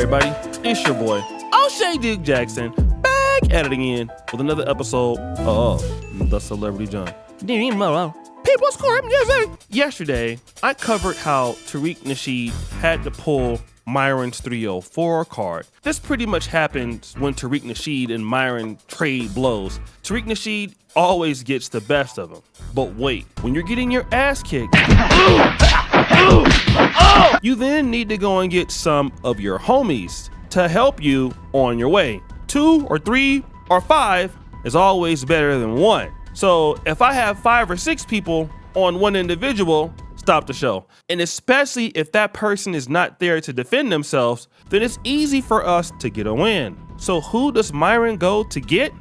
everybody, it's your boy, O'Shea Duke Jackson, back at it again with another episode of The Celebrity John. People's Court Music! Yesterday, I covered how Tariq Nasheed had to pull Myron's 304 card. This pretty much happens when Tariq Nasheed and Myron trade blows. Tariq Nasheed always gets the best of him. But wait, when you're getting your ass kicked, you then need to go and get some of your homies to help you on your way. 2 or 3 or 5 is always better than 1. So if I have 5 or 6 people on one individual, stop the show. And especially if that person is not there to defend themselves, then it's easy for us to get a win. So who does Myron go to get?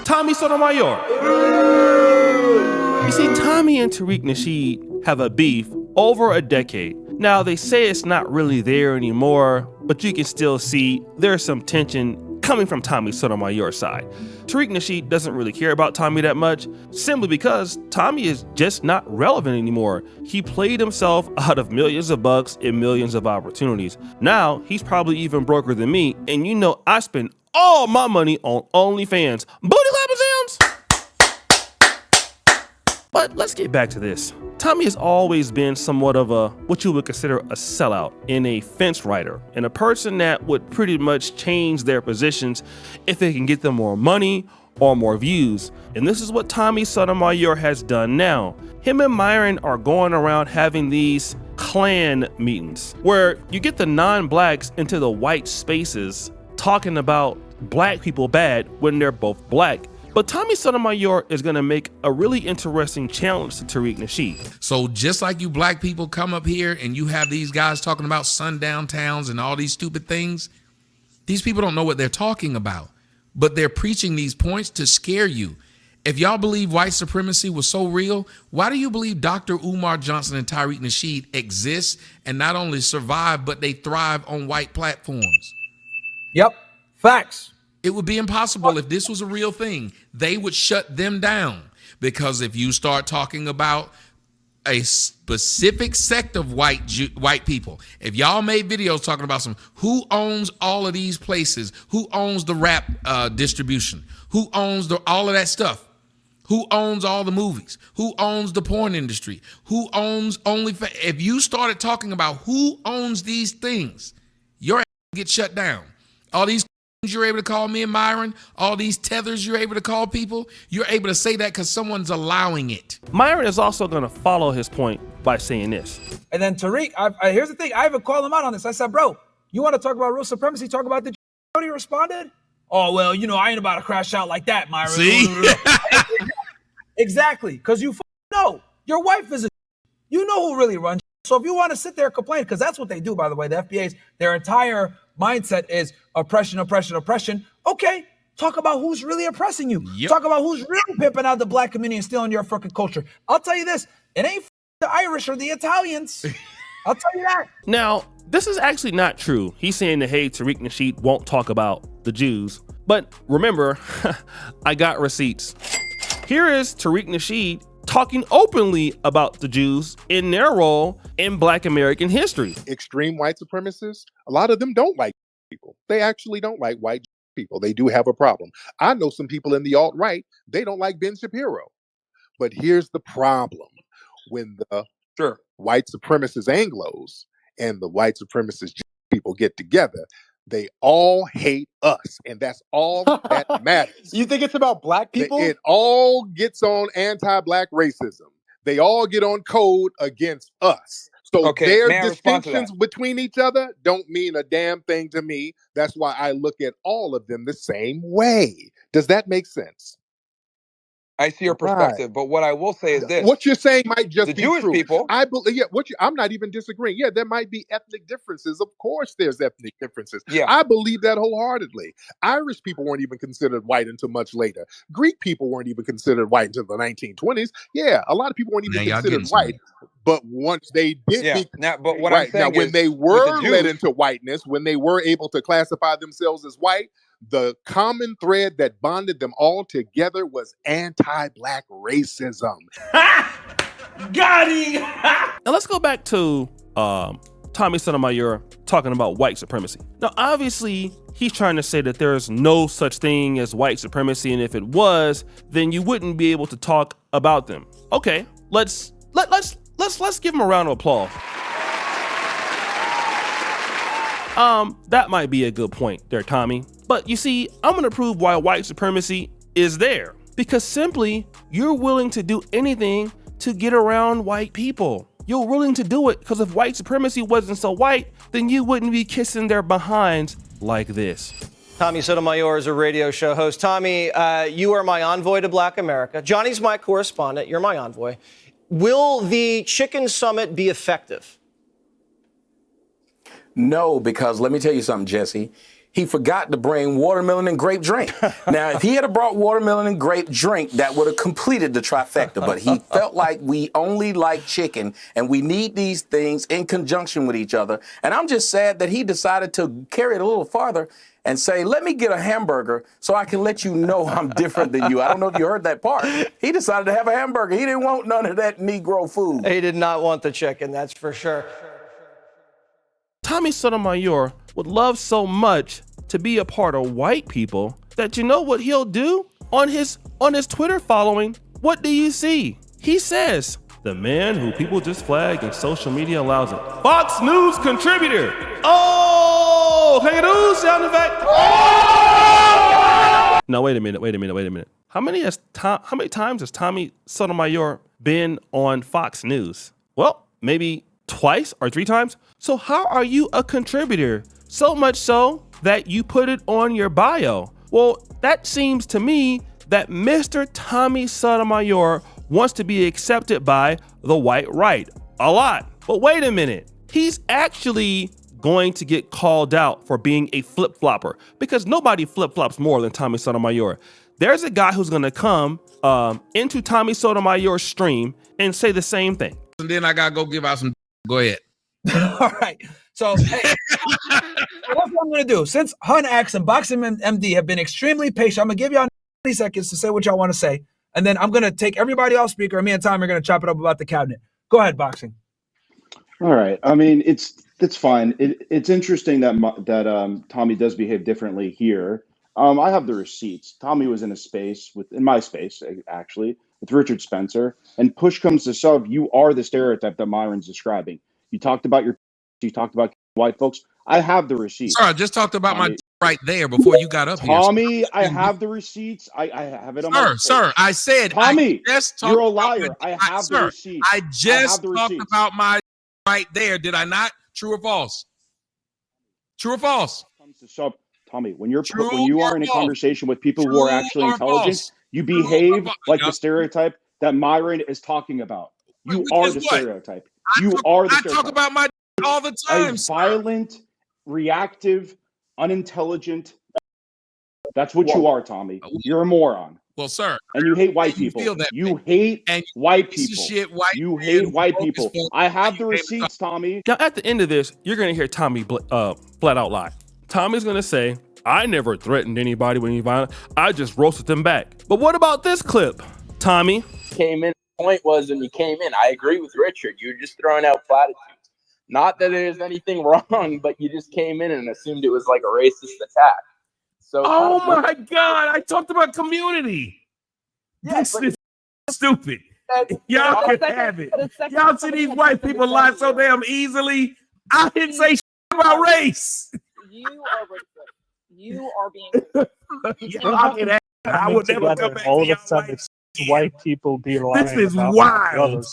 Tommy Sotomayor. You see, Tommy and Tariq Nasheed have a beef over a decade. Now, they say it's not really there anymore, but you can still see there's some tension coming from Tommy Sotomayor's side. Tariq Nasheed doesn't really care about Tommy that much, simply because Tommy is just not relevant anymore. He played himself out of millions of bucks and millions of opportunities. Now, he's probably even broker than me, and you know I spend all my money on OnlyFans. Booty clapping sounds! But let's get back to this. Tommy has always been somewhat of what you would consider a sellout and a fence rider, and a person that would pretty much change their positions if it can get them more money or more views. And this is what Tommy Sotomayor has done now. Him and Myron are going around having these clan meetings where you get the non-blacks into the white spaces talking about black people bad when they're both black. But Tommy Sotomayor is going to make a really interesting challenge to Tariq Nasheed. So just like you black people come up here and you have these guys talking about sundown towns and all these stupid things, these people don't know what they're talking about, but they're preaching these points to scare you. If y'all believe white supremacy was so real, why do you believe Dr. Umar Johnson and Tariq Nasheed exist and not only survive, but they thrive on white platforms? Yep, facts. It would be impossible if this was a real thing. They would shut them down, because if you start talking about a specific sect of white people, if y'all made videos talking about who owns all of these places, who owns the rap distribution, who owns all of that stuff, who owns all the movies, who owns the porn industry, who owns OnlyFans, if you started talking about who owns these things, your ass get shut down. All these you're able to call me and Myron, all these tethers you're able to call people, you're able to say that because someone's allowing it. Myron is also going to follow his point by saying this. And then Tariq, here's the thing, I even called him out on this. I said, bro, you want to talk about real supremacy, talk about the You know what he responded? Oh, well, you know, I ain't about to crash out like that, Myron. See? Exactly, because you know, your wife is you know who really runs. So if you want to sit there and complain, because that's what they do, by the way, the FBA's, their entire mindset is oppression, oppression, oppression. Okay, talk about who's really oppressing you. Yep. Talk about who's really pimping out the black community and stealing your fucking culture. I'll tell you this, it ain't the Irish or the Italians. I'll tell you that. Now, this is actually not true. He's saying that, hey, Tariq Nasheed won't talk about the Jews. But remember, I got receipts. Here is Tariq Nasheed talking openly about the Jews in their role in Black American history. Extreme white supremacists, a lot of them don't like people. They actually don't like white people. They do have a problem. I know some people in the alt-right, they don't like Ben Shapiro. But here's the problem. When the white supremacist Anglos and the white supremacist people get together, they all hate us, and that's all that matters. You think it's about black people? It all gets on anti-black racism. They all get on code against us. So their distinctions between each other don't mean a damn thing to me. That's why I look at all of them the same way. Does that make sense? I see your perspective, but what I will say is this. What you're saying might just be Jewish true. people. I believe, I'm not even disagreeing. Yeah, there might be ethnic differences. Of course there's ethnic differences. Yeah. I believe that wholeheartedly. Irish people weren't even considered white until much later. Greek people weren't even considered white until the 1920s. Yeah, a lot of people weren't even considered white. But once they did, but what I'm saying when they were led into whiteness, when they were able to classify themselves as white, the common thread that bonded them all together was anti-black racism. Got him! Now let's go back to Tommy Sotomayor talking about white supremacy. Now, obviously, he's trying to say that there's no such thing as white supremacy, and if it was, then you wouldn't be able to talk about them. Okay, let's give him a round of applause. That might be a good point there, Tommy. But you see, I'm gonna prove why white supremacy is there. Because simply, you're willing to do anything to get around white people. You're willing to do it because if white supremacy wasn't so white, then you wouldn't be kissing their behinds like this. Tommy Sotomayor is a radio show host. Tommy, you are my envoy to Black America. Johnny's my correspondent. You're my envoy. Will the chicken summit be effective? No, because let me tell you something, Jesse. He forgot to bring watermelon and grape drink. Now, if he had brought watermelon and grape drink, that would have completed the trifecta. But he felt like we only like chicken, and we need these things in conjunction with each other. And I'm just sad that he decided to carry it a little farther and say, let me get a hamburger so I can let you know I'm different than you. I don't know if you heard that part. He decided to have a hamburger. He didn't want none of that Negro food. He did not want the chicken, that's for sure. Tommy Sotomayor would love so much to be a part of white people that you know what he'll do on his Twitter following. What do you see? He says, the man who people just flag and social media allows it. Fox News contributor. Oh, can you do sound effect? No, wait a minute. How many times has Tommy Sotomayor been on Fox News? Well, maybe twice or 3 times. So how are you a contributor? So much so that you put it on your bio. Well, that seems to me that Mr. Tommy Sotomayor wants to be accepted by the white right a lot. But wait a minute, he's actually going to get called out for being a flip-flopper because nobody flip-flops more than Tommy Sotomayor. There's a guy who's gonna come into Tommy Sotomayor's stream and say the same thing. And then I gotta go give out some. Go ahead. All right. So, hey, that's what I'm going to do. Since Hun X and Boxing MD have been extremely patient, I'm going to give y'all 90 seconds to say what y'all want to say. And then I'm going to take everybody off speaker, and me and Tom are going to chop it up about the cabinet. Go ahead, Boxing. All right. I mean, it's fine. It's interesting that Tommy does behave differently here. I have the receipts. Tommy was in my space, actually, with Richard Spencer. And push comes to shove, you are the stereotype that Myron's describing. You talked about white folks. I have the receipts. Sorry, I just talked about my right there before you got up here. Tommy, I have the receipts. I have it on my page. Sir, I said, Tommy, you're a liar. I have the receipts. I just talked about my right there. Did I not? True or false? True or false? Tommy, when you are in a conversation with people who are actually intelligent, you behave like the stereotype that Myron is talking about. You are the stereotype. You are the stereotype. I talk about my all the time. Violent, reactive, unintelligent. That's what you are, Tommy. You're a moron. Well, sir. And you hate white people. You hate white people. You hate white people. I have the receipts, Tommy. Now, at the end of this, you're going to hear Tommy flat out lie. Tommy's going to say, I never threatened anybody with any violence. I just roasted them back. But what about this clip, Tommy? Came in. The point was when you came in, I agree with Richard. You're just throwing out platitudes. Not that there's anything wrong, but you just came in and assumed it was like a racist attack. So, oh my God! I talked about community. This is stupid. Y'all can have it. Y'all see these white people lie so damn easily. I didn't say shit about race. You are racist. You are being. Y'all can have it. I would never come back all to of a sudden it's white people be lying. This is wild.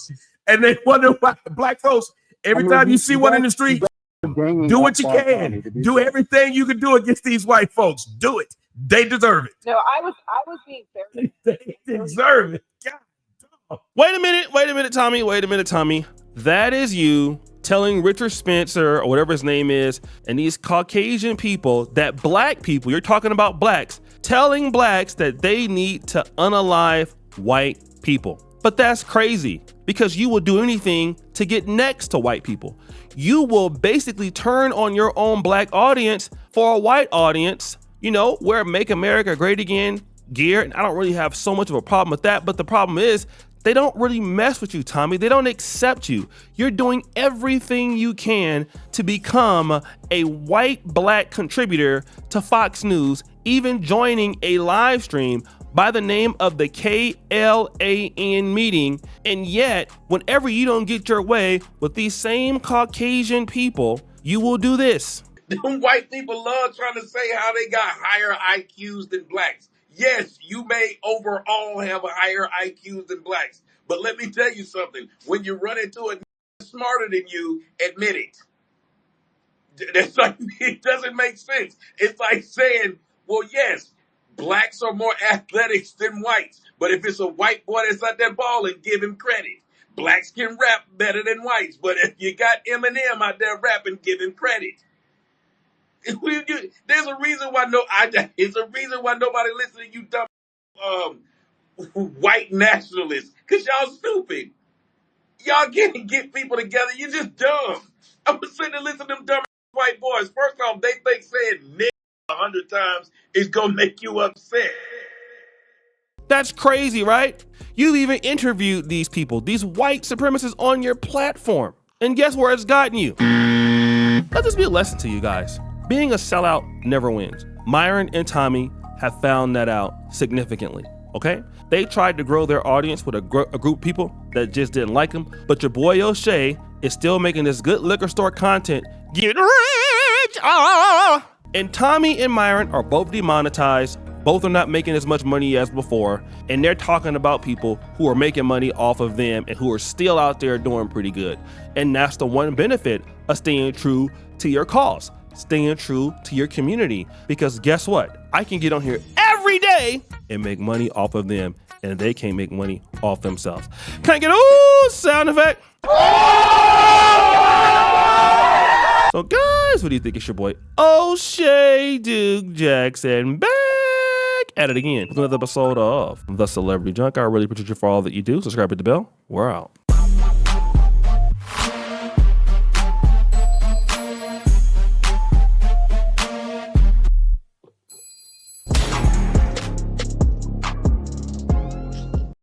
And they wonder why black folks. Every time you see one in the street, do what you can. Do everything you can do against these white folks. Do it. They deserve it. No, I was being fair. They deserve it. God. Wait a minute, Tommy. That is you telling Richard Spencer or whatever his name is, and these Caucasian people that black people, you're talking about blacks, telling blacks that they need to unalive white people. But that's crazy because you will do anything to get next to white people. You will basically turn on your own black audience for a white audience, wear Make America Great Again gear. And I don't really have so much of a problem with that. But the problem is They don't really mess with you, Tommy. They don't accept you. You're doing everything you can to become a white black contributor to Fox News, even joining a live stream by the name of the KLAN meeting. And yet, whenever you don't get your way with these same Caucasian people, you will do this. Them white people love trying to say how they got higher IQs than blacks. Yes, you may overall have a higher IQs than blacks. But let me tell you something. When you run into a smarter than you, admit it. That's like, it doesn't make sense. It's like saying, well, yes, blacks are more athletics than whites. But if it's a white boy that's out there balling, give him credit. Blacks can rap better than whites. But if you got Eminem out there rapping, give him credit. There's a reason why it's a reason why nobody listens to you dumb white nationalists. Cause y'all stupid. Y'all can't get people together. You're just dumb. I was sitting there listening to them dumb white boys. First off, they think saying nigga 100 times is gonna make you upset. That's crazy, right? You've even interviewed these people, these white supremacists on your platform. And guess where it's gotten you? Let this be a lesson to you guys. Being a sellout never wins. Myron and Tommy have found that out significantly, okay? They tried to grow their audience with a group of people that just didn't like them, but your boy O'Shea is still making this good liquor store content. Get rich! And Tommy and Myron are both demonetized. Both are not making as much money as before, and they're talking about people who are making money off of them and who are still out there doing pretty good. And that's the one benefit of staying true to your cause, staying true to your community. Because guess what? I can get on here every day and make money off of them, and they can't make money off themselves. Can I get a sound effect? So guys, what do you think? It's your boy O'Shea Duke Jackson back at it again with another episode of The Celebrity Junk. I really appreciate you for all that you do. Subscribe, hit the bell. We're out.